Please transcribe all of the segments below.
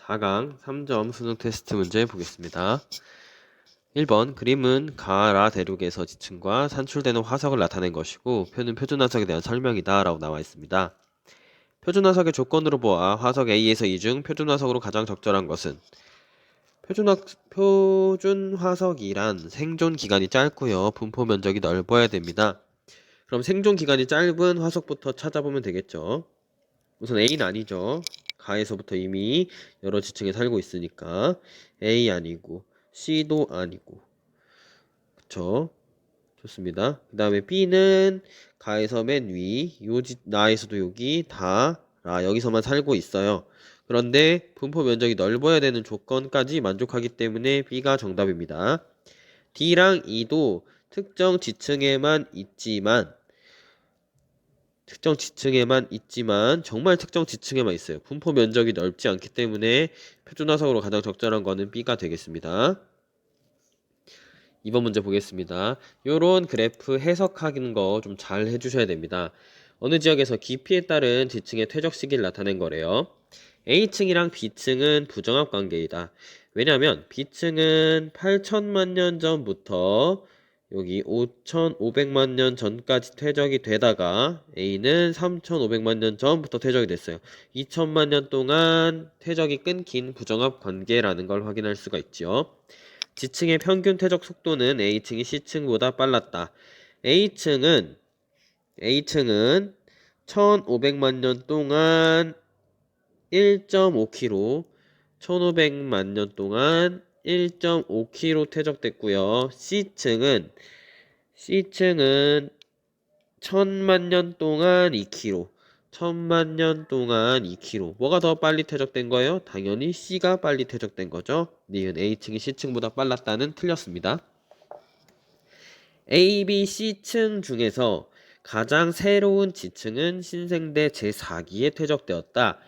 4강 3점 수능 테스트 문제 보겠습니다. 1번 그림은 가라 대륙에서 지층과 산출되는 화석을 나타낸 것이고 표는 표준화석에 대한 설명이다 라고 나와 있습니다. 표준화석의 조건으로 보아 화석 A에서 이 중 표준화석으로 가장 적절한 것은 표준화석이란 생존 기간이 짧고요 분포 면적이 넓어야 됩니다. 그럼 생존 기간이 짧은 화석부터 찾아보면 되겠죠. 우선 A는 아니죠. 가에서부터 이미 여러 지층에 살고 있으니까 A 아니고 C도 아니고 그쵸? 좋습니다. 그 다음에 B는 가에서 맨 위, 나에서도 여기 다 여기서만 살고 있어요. 그런데 분포 면적이 넓어야 되는 조건까지 만족하기 때문에 B가 정답입니다. D랑 E도 특정 지층에만 있지만 정말 특정 지층에만 있어요. 분포 면적이 넓지 않기 때문에 표준화석으로 가장 적절한 거는 B가 되겠습니다. 2번 문제 보겠습니다. 요런 그래프 해석하는 거 좀 잘 해주셔야 됩니다. 어느 지역에서 깊이에 따른 지층의 퇴적 시기를 나타낸 거래요. A층이랑 B층은 부정합 관계이다. 왜냐하면 B층은 8천만 년 전부터 여기 5,500만 년 전까지 퇴적이 되다가 A는 3,500만 년 전부터 퇴적이 됐어요. 2천만 년 동안 퇴적이 끊긴 부정합 관계라는 걸 확인할 수가 있죠. 지층의 평균 퇴적 속도는 A층이 C층보다 빨랐다. A층은 1,500만 년 동안 1.5km, 1,500만 년 동안 1.5km 퇴적됐고요. C층은 1,000만 년 동안 2km, 1,000만 년 동안 2km. 뭐가 더 빨리 퇴적된 거예요? 당연히 C가 빨리 퇴적된 거죠. 니은 A층이 C층보다 빨랐다는 틀렸습니다. A, B, C층 중에서 가장 새로운 지층은 신생대 제4기에 퇴적되었다.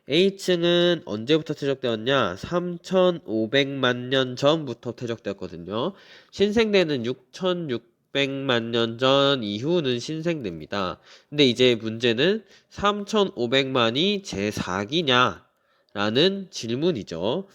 A층은 언제부터 퇴적되었냐? 3,500만 년 전부터 퇴적되었거든요. 신생대는 6,600만 년 전 이후는 신생대입니다. 근데 이제 문제는 3,500만이 제4기냐? 라는 질문이죠.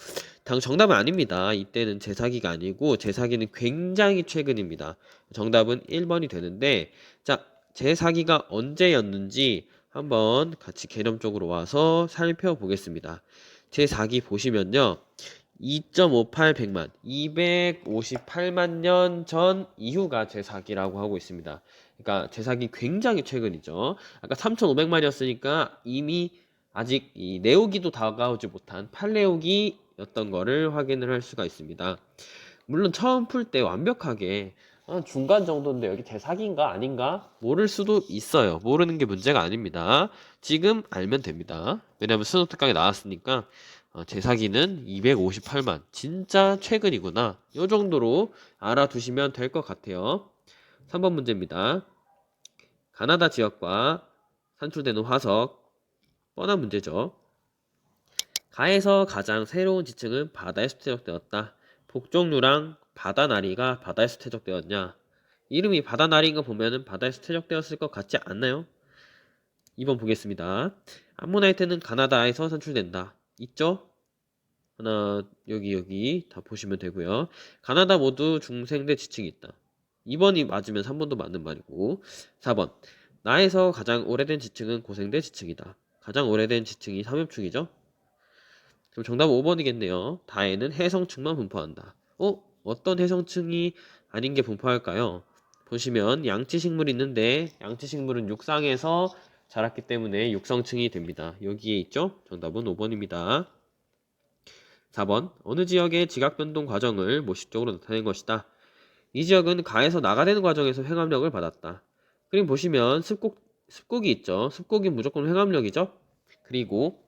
정답은 아닙니다. 이때는 제4기가 아니고 제4기는 굉장히 최근입니다. 정답은 1번이 되는데 자, 제4기가 언제였는지 한번 같이 개념적으로 와서 살펴보겠습니다. 제4기 보시면요. 2.58 백만, 258만 년 전 이후가 제4기라고 하고 있습니다. 그러니까 제4기 굉장히 최근이죠. 아까 3,500만이었으니까 이미 아직 이 네오기도 다가오지 못한 팔레오기였던 거를 확인을 할 수가 있습니다. 물론 처음 풀 때 완벽하게 중간 정도인데 여기 제4기인가 아닌가 모를 수도 있어요. 모르는 게 문제가 아닙니다. 지금 알면 됩니다. 왜냐면 수능 특강에 나왔으니까 제4기는 258만 진짜 최근이구나 요 정도로 알아두시면 될 것 같아요. 3번 문제입니다. 가나다 지역과 산출되는 화석 뻔한 문제죠. 가에서 가장 새로운 지층은 바다에서 퇴적되었다. 복종류랑 바다나리가 바다에서 퇴적되었냐? 이름이 바다나리인 거 보면은 바다에서 퇴적되었을 것 같지 않나요? 2번 보겠습니다. 암모나이트는 가나다에서 산출된다. 있죠? 하나 여기 다 보시면 되고요. 가나다 모두 중생대 지층이 있다. 2번이 맞으면 3번도 맞는 말이고 4번 나에서 가장 오래된 지층은 고생대 지층이다. 가장 오래된 지층이 삼엽충이죠. 그럼 정답은 5번이겠네요. 다에는 해성층만 분포한다. 어떤 해성층이 아닌 게 분포할까요? 보시면 양치식물이 있는데 양치식물은 육상에서 자랐기 때문에 육성층이 됩니다. 여기에 있죠? 정답은 5번입니다. 4번 어느 지역의 지각변동 과정을 모식적으로 나타낸 것이다. 이 지역은 가에서 나가되는 과정에서 횡압력을 받았다. 그림 보시면 습곡이 있죠. 습곡이 무조건 횡압력이죠. 그리고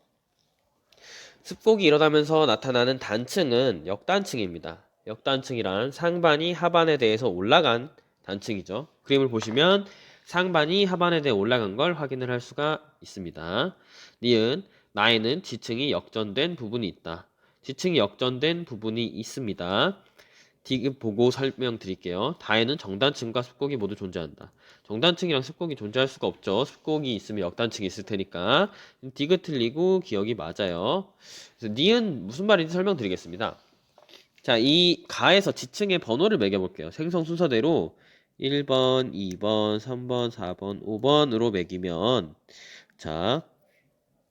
습곡이 일어나면서 나타나는 단층은 역단층입니다. 역단층이란 상반이 하반에 대해서 올라간 단층이죠. 그림을 보시면 상반이 하반에 대해 올라간 걸 확인을 할 수가 있습니다. 니은 나에는 지층이 역전된 부분이 있다. 지층이 역전된 부분이 있습니다. 디귿 보고 설명드릴게요. 다에는 정단층과 습곡이 모두 존재한다. 정단층이랑 습곡이 존재할 수가 없죠. 습곡이 있으면 역단층이 있을 테니까. 디귿 틀리고 기억이 맞아요. 그래서 니은 무슨 말인지 설명드리겠습니다. 자, 이 가에서 지층의 번호를 매겨볼게요. 생성 순서대로 1번, 2번, 3번, 4번, 5번으로 매기면 자,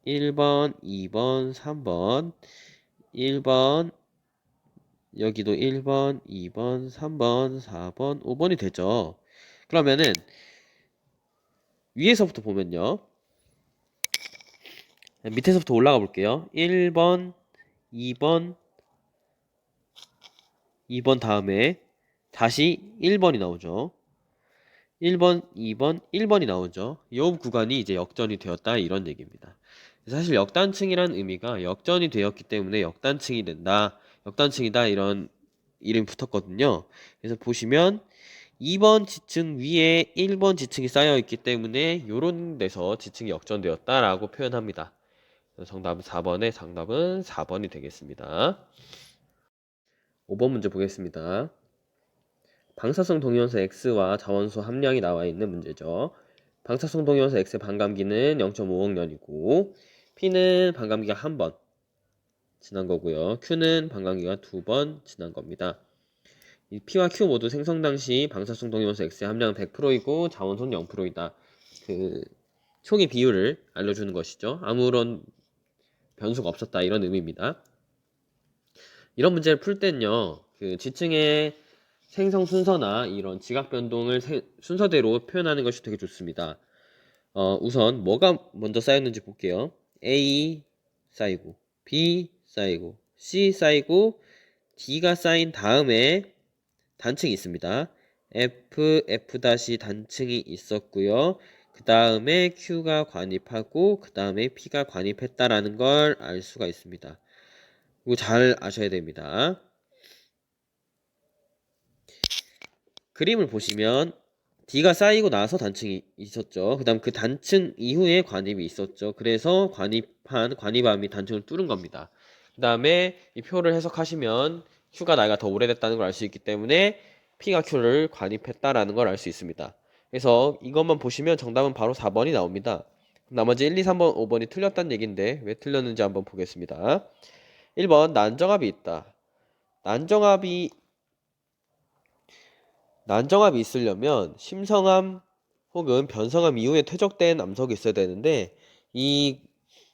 1번, 2번, 3번, 1번, 여기도 1번, 2번, 3번, 4번, 5번이 되죠. 그러면은 위에서부터 보면요. 밑에서부터 올라가 볼게요. 1번, 2번, 2번 다음에 다시 1번이 나오죠. 1번, 2번, 1번이 나오죠. 이 구간이 이제 역전이 되었다 이런 얘기입니다. 사실 역단층이란 의미가 역전이 되었기 때문에 역단층이 된다, 역단층이다 이런 이름이 붙었거든요. 그래서 보시면 2번 지층 위에 1번 지층이 쌓여있기 때문에 이런 데서 지층이 역전되었다라고 표현합니다. 정답은 4번에 정답은 4번이 되겠습니다. 5번 문제 보겠습니다. 방사성 동위원소 X와 자원수 함량이 나와 있는 문제죠. 방사성 동위원소 X의 반감기는 0.5억 년이고 P는 반감기가 1번 지난 거고요. Q는 반감기가 2번 지난 겁니다. 이 P와 Q 모두 생성 당시 방사성 동위원소 X의 함량은 100%이고 자원소는 0%이다. 그 총의 비율을 알려주는 것이죠. 아무런 변수가 없었다 이런 의미입니다. 이런 문제를 풀 때는요, 그 지층의 생성 순서나 이런 지각 변동을 순서대로 표현하는 것이 되게 좋습니다. 우선 뭐가 먼저 쌓였는지 볼게요. A 쌓이고 B 쌓이고 C 쌓이고 D가 쌓인 다음에 단층이 있습니다. F 단층이 있었고요. 그 다음에 Q가 관입하고 그 다음에 P가 관입했다라는 걸 알 수가 있습니다. 이거 잘 아셔야 됩니다. 그림을 보시면 D가 쌓이고 나서 단층이 있었죠. 그 다음 그 단층 이후에 관입이 있었죠. 그래서 관입함이 단층을 뚫은 겁니다. 그 다음에 이 표를 해석하시면 Q가 나이가 더 오래됐다는 걸 알 수 있기 때문에 P가 Q를 관입했다라는 걸 알 수 있습니다. 그래서 이것만 보시면 정답은 바로 4번이 나옵니다. 나머지 1, 2, 3번, 5번이 틀렸다는 얘기인데 왜 틀렸는지 한번 보겠습니다. 1번 난정압이 있다. 난정압이 있으려면 심성암 혹은 변성암 이후에 퇴적된 암석이 있어야 되는데 이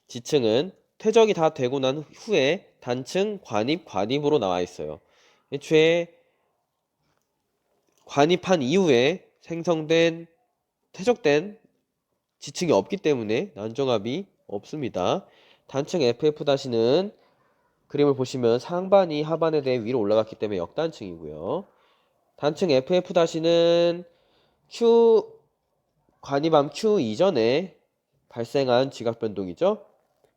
지층은 퇴적이 다 되고 난 후에 단층 관입으로 나와 있어요. 애초에 관입한 이후에 생성된 퇴적된 지층이 없기 때문에 난정압이 없습니다. 단층 FF-는 그림을 보시면 상반이 하반에 대해 위로 올라갔기 때문에 역단층이고요. 단층 FF-는 Q 관입암 Q 이전에 발생한 지각 변동이죠.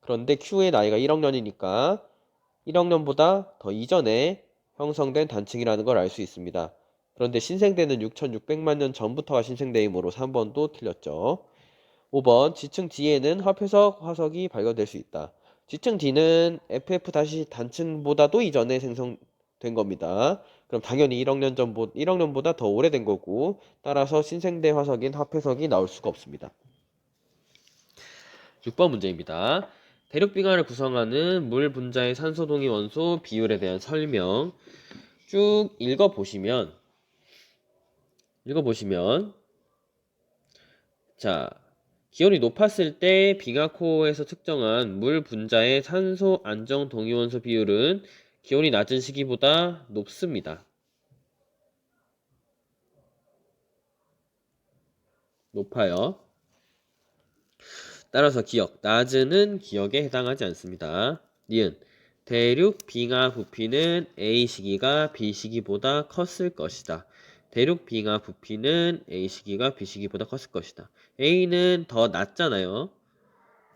그런데 Q의 나이가 1억 년이니까 1억 년보다 더 이전에 형성된 단층이라는 걸 알 수 있습니다. 그런데 신생대는 6,600만 년 전부터가 신생대이므로 3번도 틀렸죠. 5번 지층 D에는 합해석 화석이 발견될 수 있다. 지층 D는 FF 단층보다도 이전에 생성된 겁니다. 그럼 당연히 1억 년보다 더 오래된 거고 따라서 신생대 화석인 합해석이 나올 수가 없습니다. 6번 문제입니다. 대륙빙하를 구성하는 물 분자의 산소 동위 원소 비율에 대한 설명 쭉 읽어보시면 자, 기온이 높았을 때 빙하코어에서 측정한 물 분자의 산소 안정 동위원소 비율은 기온이 낮은 시기보다 높습니다. 높아요. 따라서 기억, 낮은은 기억에 해당하지 않습니다. 니은, 대륙 빙하 부피는 A 시기가 B 시기보다 컸을 것이다. 대륙 빙하 부피는 A 시기가 B 시기보다 컸을 것이다. A는 더 낮잖아요.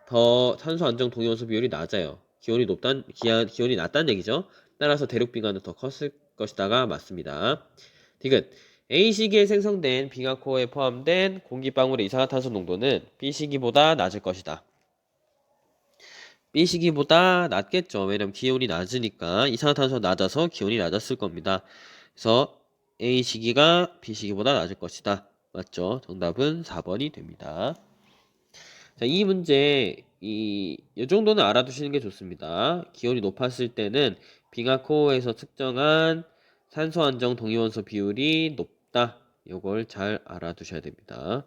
더 산소 안정 동위원소 비율이 낮아요. 기온이 낮다는 얘기죠. 따라서 대륙 빙하는 더 컸을 것이다가 맞습니다. 디귿 A 시기에 생성된 빙하코어에 포함된 공기방울의 이산화탄소 농도는 B 시기보다 낮을 것이다. B 시기보다 낮겠죠. 왜냐면 기온이 낮으니까 이산화탄소가 낮아서 기온이 낮았을 겁니다. 그래서 A 시기가 B 시기보다 낮을 것이다. 맞죠? 정답은 4번이 됩니다. 자, 이 문제 이 정도는 알아두시는 게 좋습니다. 기온이 높았을 때는 빙하코어에서 측정한 산소 안정 동위원소 비율이 높다. 이걸 잘 알아두셔야 됩니다.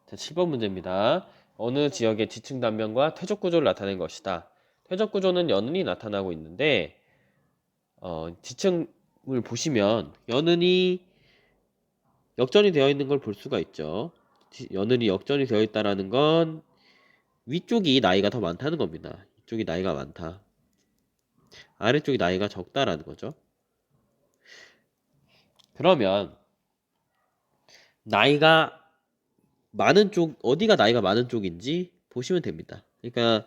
자, 7번 문제입니다. 어느 지역의 지층 단면과 퇴적 구조를 나타낸 것이다. 퇴적 구조는 연은이 나타나고 있는데 지층을 보시면 연은이 역전이 되어 있는 걸 볼 수가 있죠. 연은이 역전이 되어 있다라는 건 위쪽이 나이가 더 많다는 겁니다. 이쪽이 나이가 많다. 아래쪽이 나이가 적다라는 거죠. 그러면 나이가 많은 쪽, 어디가 나이가 많은 쪽인지 보시면 됩니다. 그러니까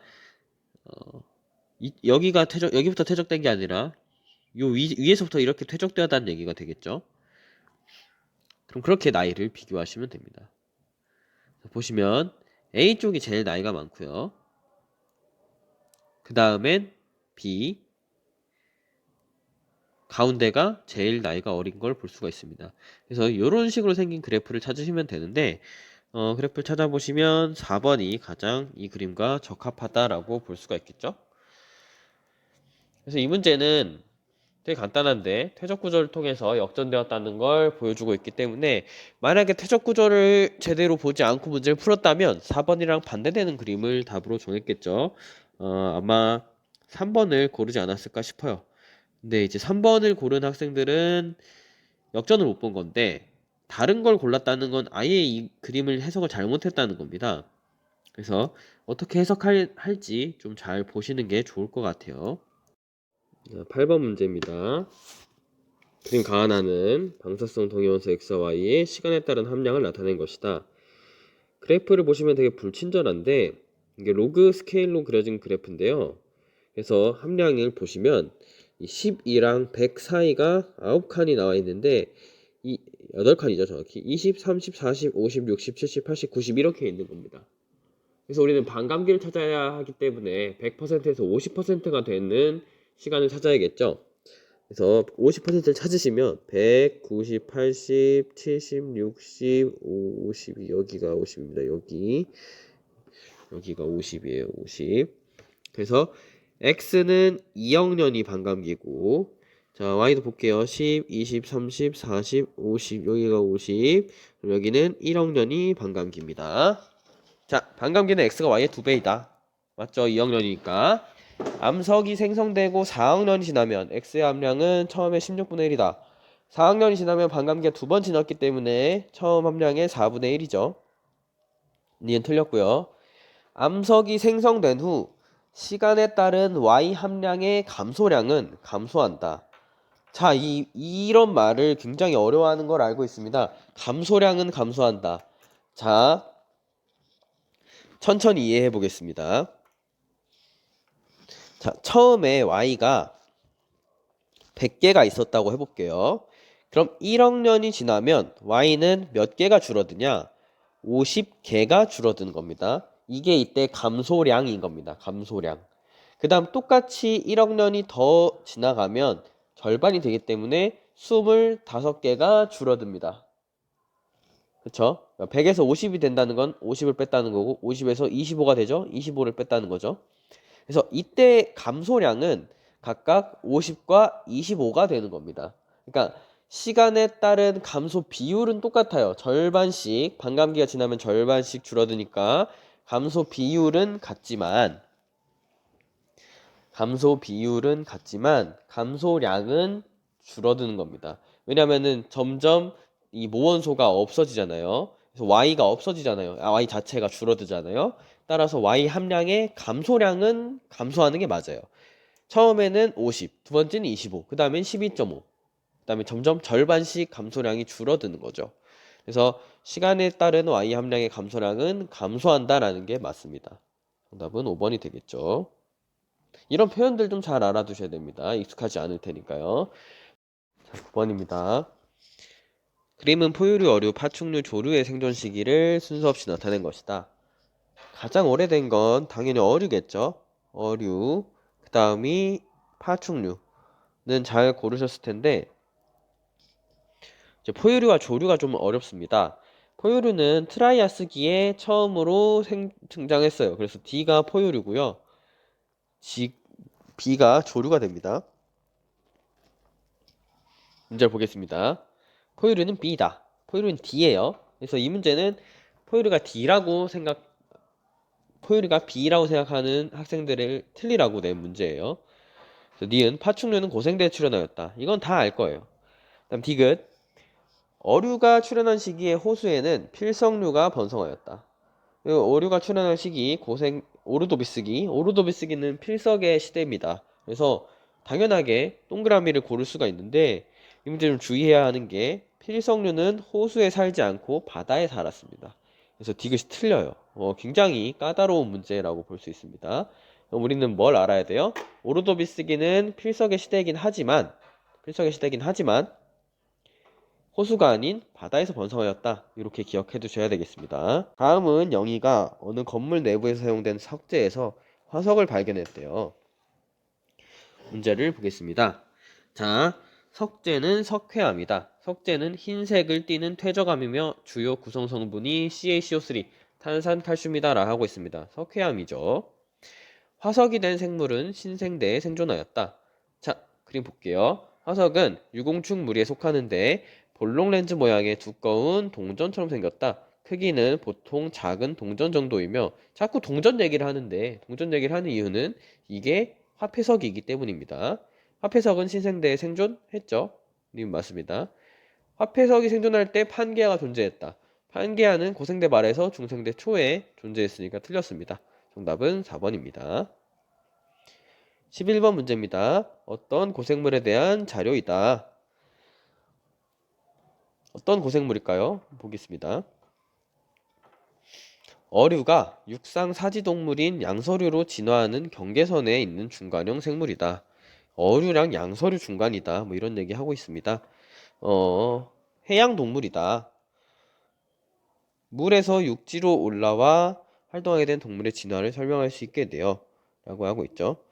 여기부터 퇴적된 게 아니라 요 위에서부터 이렇게 퇴적되었다는 얘기가 되겠죠. 그럼 그렇게 나이를 비교하시면 됩니다. 보시면 A 쪽이 제일 나이가 많고요. 그 다음엔 B, 가운데가 제일 나이가 어린 걸 볼 수가 있습니다. 그래서 이런 식으로 생긴 그래프를 찾으시면 되는데 그래프를 찾아보시면 4번이 가장 이 그림과 적합하다라고 볼 수가 있겠죠. 그래서 이 문제는 되게 간단한데 퇴적 구조를 통해서 역전되었다는 걸 보여주고 있기 때문에 만약에 퇴적 구조를 제대로 보지 않고 문제를 풀었다면 4번이랑 반대되는 그림을 답으로 정했겠죠. 아마 3번을 고르지 않았을까 싶어요. 근데 이제 3번을 고른 학생들은 역전을 못 본 건데 다른 걸 골랐다는 건 아예 이 그림을 해석을 잘못했다는 겁니다. 그래서 어떻게 해석할지 좀 잘 보시는 게 좋을 것 같아요. 8번 문제입니다. 그림 가하나는 방사성 동위원소 X와 Y의 시간에 따른 함량을 나타낸 것이다. 그래프를 보시면 되게 불친절한데 이게 로그 스케일로 그려진 그래프인데요. 그래서 함량을 보시면 12랑 100 사이가 9칸이 나와 있는데 8칸이죠 정확히 20, 30, 40, 50, 60, 70, 80, 90 이렇게 있는 겁니다. 그래서 우리는 반감기를 찾아야 하기 때문에 100%에서 50%가 되는 시간을 찾아야겠죠. 그래서 50%를 찾으시면 100, 90, 80, 70, 60, 50 여기가 50입니다. 여기가 50이에요. 50. 그래서 X는 2억 년이 반감기고 자 Y도 볼게요. 10, 20, 30, 40, 50 여기가 50 그럼 여기는 1억 년이 반감기입니다. 자 반감기는 X가 Y의 2배이다. 맞죠? 2억 년이니까 암석이 생성되고 4억 년이 지나면 X의 함량은 처음에 16분의 1이다. 4억 년이 지나면 반감기가 2번 지났기 때문에 처음 함량의 4분의 1이죠. 니은 틀렸고요. 암석이 생성된 후 시간에 따른 Y 함량의 감소량은 감소한다. 자, 이런 말을 굉장히 어려워하는 걸 알고 있습니다. 감소량은 감소한다. 자, 천천히 이해해 보겠습니다. 자, 처음에 Y가 100개가 있었다고 해볼게요. 그럼 1억 년이 지나면 Y는 몇 개가 줄어드냐? 50개가 줄어드는 겁니다. 이게 이때 감소량인 겁니다. 감소량. 그 다음 똑같이 1억 년이 더 지나가면 절반이 되기 때문에 25개가 줄어듭니다. 그쵸? 100에서 50이 된다는 건 50을 뺐다는 거고 50에서 25가 되죠? 25를 뺐다는 거죠. 그래서 이때 감소량은 각각 50과 25가 되는 겁니다. 그러니까 시간에 따른 감소 비율은 똑같아요. 절반씩 반감기가 지나면 절반씩 줄어드니까 감소 비율은 같지만 감소량은 줄어드는 겁니다. 왜냐면은 점점 이 모원소가 없어지잖아요. 그래서 Y가 없어지잖아요. Y 자체가 줄어들잖아요. 따라서 Y 함량의 감소량은 감소하는 게 맞아요. 처음에는 50, 두 번째는 25, 그 다음엔 12.5, 그 다음에 점점 절반씩 감소량이 줄어드는 거죠. 그래서 시간에 따른 Y 함량의 감소량은 감소한다라는 게 맞습니다. 정답은 5번이 되겠죠. 이런 표현들 좀 잘 알아두셔야 됩니다. 익숙하지 않을 테니까요. 자, 9번입니다. 그림은 포유류, 어류, 파충류, 조류의 생존 시기를 순서 없이 나타낸 것이다. 가장 오래된 건 당연히 어류겠죠. 어류. 그 다음이 파충류는 잘 고르셨을 텐데 이제 포유류와 조류가 좀 어렵습니다. 포유류는 트라이아스기에 처음으로 등장했어요. 그래서 D가 포유류고요. B가 조류가 됩니다. 문제를 보겠습니다. 포유류는 B다. 포유류는 D예요. 그래서 이 문제는 포유류가 B라고 생각하는 학생들을 틀리라고 낸 문제예요. 그래서 니은 파충류는 고생대에 출현하였다. 이건 다 알 거예요. 다음 디귿 어류가 출현한 시기에 호수에는 필성류가 번성하였다. 어류가 출현한 시기 오르도비스기는 필석의 시대입니다. 그래서 당연하게 동그라미를 고를 수가 있는데 이 문제 좀 주의해야 하는 게 필석류는 호수에 살지 않고 바다에 살았습니다. 그래서 디귿이 틀려요. 굉장히 까다로운 문제라고 볼 수 있습니다. 그럼 우리는 뭘 알아야 돼요? 오르도비스기는 필석의 시대이긴 하지만 호수가 아닌 바다에서 번성하였다. 이렇게 기억해 두셔야 되겠습니다. 다음은 영희가 어느 건물 내부에서 사용된 석재에서 화석을 발견했대요. 문제를 보겠습니다. 자, 석재는 석회암이다. 석재는 흰색을 띠는 퇴적암이며 주요 구성 성분이 CaCO3, 탄산칼슘이다 라 하고 있습니다. 석회암이죠. 화석이 된 생물은 신생대에 생존하였다. 자, 그림 볼게요. 화석은 유공축 무리에 속하는데 볼록 렌즈 모양의 두꺼운 동전처럼 생겼다. 크기는 보통 작은 동전 정도이며 자꾸 동전 얘기를 하는데 동전 얘기를 하는 이유는 이게 화폐석이기 때문입니다. 화폐석은 신생대에 생존했죠. 님 맞습니다. 화폐석이 생존할 때 판게아가 존재했다. 판게아는 고생대 말에서 중생대 초에 존재했으니까 틀렸습니다. 정답은 4번입니다. 11번 문제입니다. 어떤 고생물에 대한 자료이다. 어떤 고생물일까요? 보겠습니다. 어류가 육상 사지동물인 양서류로 진화하는 경계선에 있는 중간형 생물이다. 어류랑 양서류 중간이다. 뭐 이런 얘기 하고 있습니다. 해양 동물이다. 물에서 육지로 올라와 활동하게 된 동물의 진화를 설명할 수 있게 돼요. 라고 하고 있죠.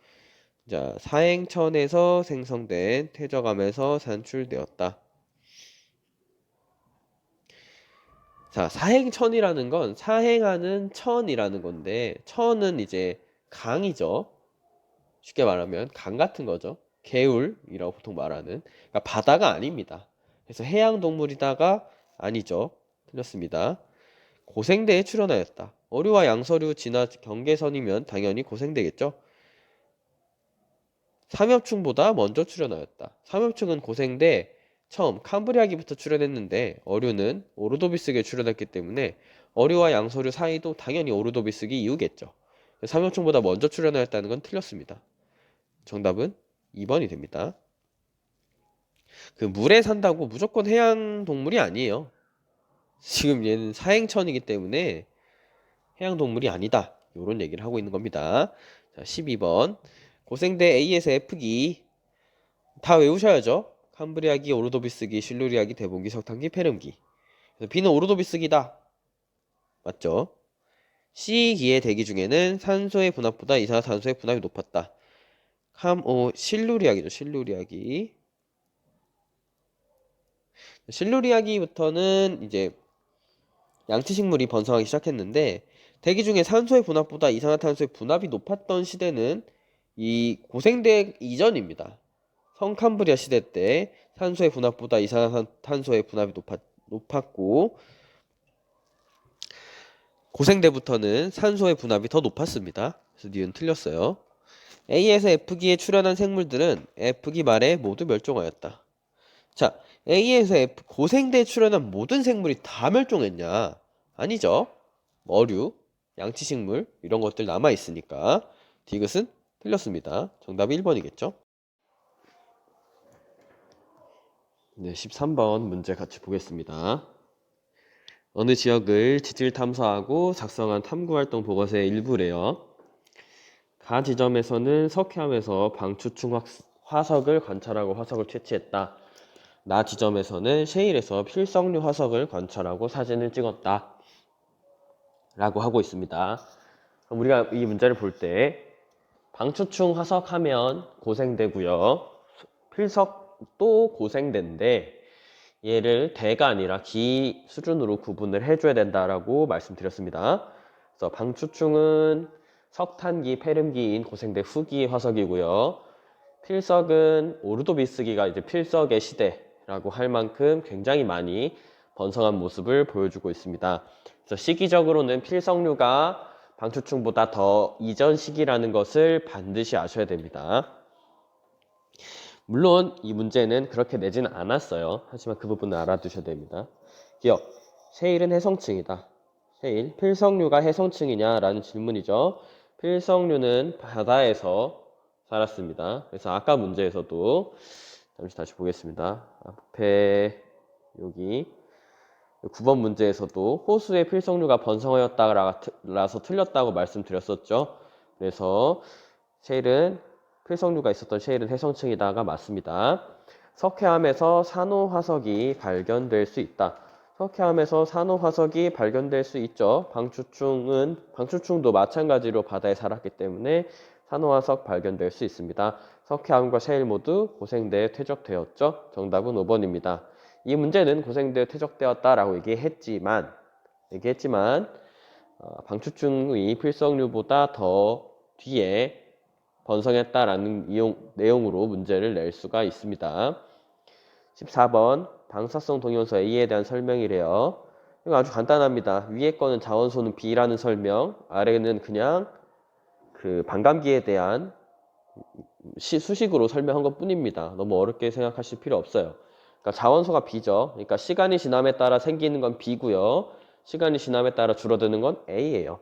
자, 사행천에서 생성된 퇴적암에서 산출되었다. 자, 사행천이라는 건 사행하는 천이라는 건데 천은 이제 강이죠. 쉽게 말하면 강 같은 거죠. 개울이라고 보통 말하는. 그러니까 바다가 아닙니다. 그래서 해양 동물이다가 아니죠. 틀렸습니다. 고생대에 출현하였다. 어류와 양서류 진화 경계선이면 당연히 고생대겠죠. 삼엽충보다 먼저 출현하였다. 삼엽충은 고생대 처음 캄브리아기부터 출현했는데 어류는 오르도비스기에 출현했기 때문에 어류와 양서류 사이도 당연히 오르도비스기 이후겠죠. 삼엽충보다 먼저 출현하였다는 건 틀렸습니다. 정답은 2번이 됩니다. 그 물에 산다고 무조건 해양 동물이 아니에요. 지금 얘는 사행천이기 때문에 해양 동물이 아니다. 이런 얘기를 하고 있는 겁니다. 자, 12번. 고생대 A에서 F기 다 외우셔야죠. 캄브리아기, 오르도비스기, 실루리아기, 대봉기, 석탄기, 페름기. 그래서 B는 오르도비스기다. 맞죠? C기의 대기 중에는 산소의 분압보다 이산화탄소의 분압이 높았다. 실루리아기죠. 실루리아기부터는 이제 양치식물이 번성하기 시작했는데 대기 중에 산소의 분압보다 이산화탄소의 분압이 높았던 시대는 이 고생대 이전입니다. 성캄브리아 시대 때 산소의 분압보다 이산화탄소의 분압이 높았고 고생대부터는 산소의 분압이 더 높았습니다. 그래서 니은 틀렸어요. A에서 F기에 출현한 생물들은 F기 말에 모두 멸종하였다. 자, A에서 F 고생대에 출현한 모든 생물이 다 멸종했냐? 아니죠. 어류, 양치식물 이런 것들 남아 있으니까 디귿은 틀렸습니다. 정답이 1번이겠죠? 네, 13번 문제 같이 보겠습니다. 어느 지역을 지질 탐사하고 작성한 탐구활동 보고서의 일부래요. 가 지점에서는 석회암에서 방추충 화석을 관찰하고 화석을 채취했다. 나 지점에서는 셰일에서 필석류 화석을 관찰하고 사진을 찍었다. 라고 하고 있습니다. 그럼 우리가 이 문제를 볼 때 방추충 화석하면 고생되고요. 필석도 고생된데 얘를 대가 아니라 기 수준으로 구분을 해줘야 된다라고 말씀드렸습니다. 그래서 방추충은 석탄기, 페름기인 고생대 후기 화석이고요. 필석은 오르도비스기가 이제 필석의 시대라고 할 만큼 굉장히 많이 번성한 모습을 보여주고 있습니다. 그래서 시기적으로는 필석류가 방추충보다 더 이전 시기라는 것을 반드시 아셔야 됩니다. 물론 이 문제는 그렇게 내지는 않았어요. 하지만 그 부분은 알아두셔야 됩니다. 기억, 셰일은 해성층이다. 셰일, 필석류가 해성층이냐라는 질문이죠. 필석류는 바다에서 살았습니다. 그래서 아까 문제에서도 잠시 다시 보겠습니다. 앞에 여기 9번 문제에서도 호수의 필석류가 번성하였다라서 틀렸다고 말씀드렸었죠. 그래서 셰일은 필석류가 있었던 셰일은 해성층이다가 맞습니다. 석회암에서 산호화석이 발견될 수 있다. 석회암에서 산호화석이 발견될 수 있죠. 방추충도 마찬가지로 바다에 살았기 때문에 산호화석 발견될 수 있습니다. 석회암과 셰일 모두 고생대에 퇴적되었죠. 정답은 5번입니다. 이 문제는 고생대에 퇴적되었다라고 얘기했지만 방추충의 필석류보다 더 뒤에 번성했다라는 내용으로 문제를 낼 수가 있습니다. 14번 방사성 동위원소 A에 대한 설명이래요. 이거 아주 간단합니다. 위에 거는 자원소는 B라는 설명, 아래는 그냥 그 반감기에 대한 수식으로 설명한 것 뿐입니다. 너무 어렵게 생각하실 필요 없어요. 그러니까 자원소가 B죠. 그러니까 시간이 지남에 따라 생기는 건 B고요. 시간이 지남에 따라 줄어드는 건 A예요.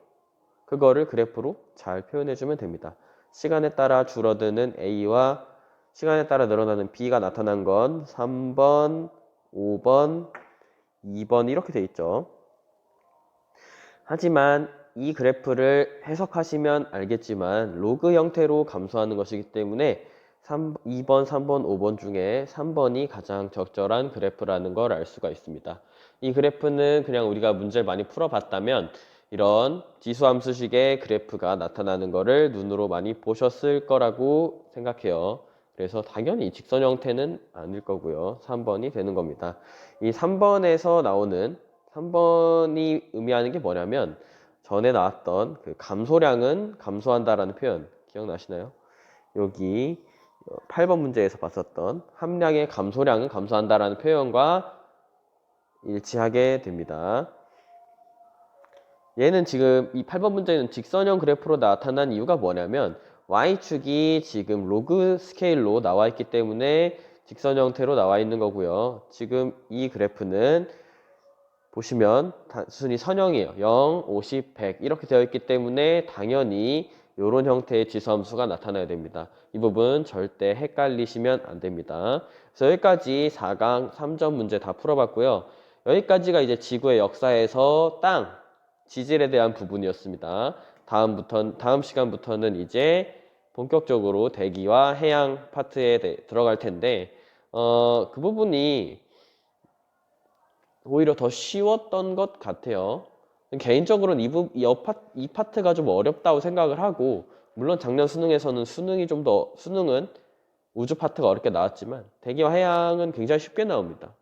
그거를 그래프로 잘 표현해주면 됩니다. 시간에 따라 줄어드는 A와 시간에 따라 늘어나는 B가 나타난 건 3번, 5번, 2번 이렇게 돼 있죠. 하지만 이 그래프를 해석하시면 알겠지만 로그 형태로 감소하는 것이기 때문에 2번, 3번, 5번 중에 3번이 가장 적절한 그래프라는 걸 알 수가 있습니다. 이 그래프는 그냥 우리가 문제를 많이 풀어봤다면 이런 지수함수식의 그래프가 나타나는 것을 눈으로 많이 보셨을 거라고 생각해요. 그래서 당연히 직선 형태는 아닐 거고요. 3번이 되는 겁니다. 이 3번이 의미하는 게 뭐냐면 전에 나왔던 그 감소량은 감소한다라는 표현 기억나시나요? 여기 8번 문제에서 봤었던 함량의 감소량은 감소한다라는 표현과 일치하게 됩니다. 얘는 지금 이 8번 문제는 직선형 그래프로 나타난 이유가 뭐냐면 Y축이 지금 로그 스케일로 나와 있기 때문에 직선 형태로 나와 있는 거고요. 지금 이 그래프는 보시면 단순히 선형이에요. 0, 50, 100 이렇게 되어 있기 때문에 당연히 이런 형태의 지수함수가 나타나야 됩니다. 이 부분 절대 헷갈리시면 안 됩니다. 그래서 여기까지 4강 3점 문제 다 풀어봤고요. 여기까지가 이제 지구의 역사에서 지질에 대한 부분이었습니다. 다음 시간부터는 이제 본격적으로 대기와 해양 파트에 들어갈 텐데 그 부분이 오히려 더 쉬웠던 것 같아요. 개인적으로는 이 파트가 좀 어렵다고 생각을 하고 물론 작년 수능에서는 수능은 우주 파트가 어렵게 나왔지만 대기와 해양은 굉장히 쉽게 나옵니다.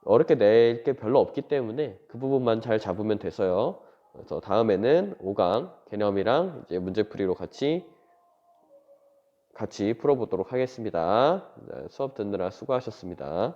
어렵게 낼 게 별로 없기 때문에 그 부분만 잘 잡으면 돼서요. 그래서 다음에는 5강 개념이랑 이제 문제풀이로 같이 풀어보도록 하겠습니다. 수업 듣느라 수고하셨습니다.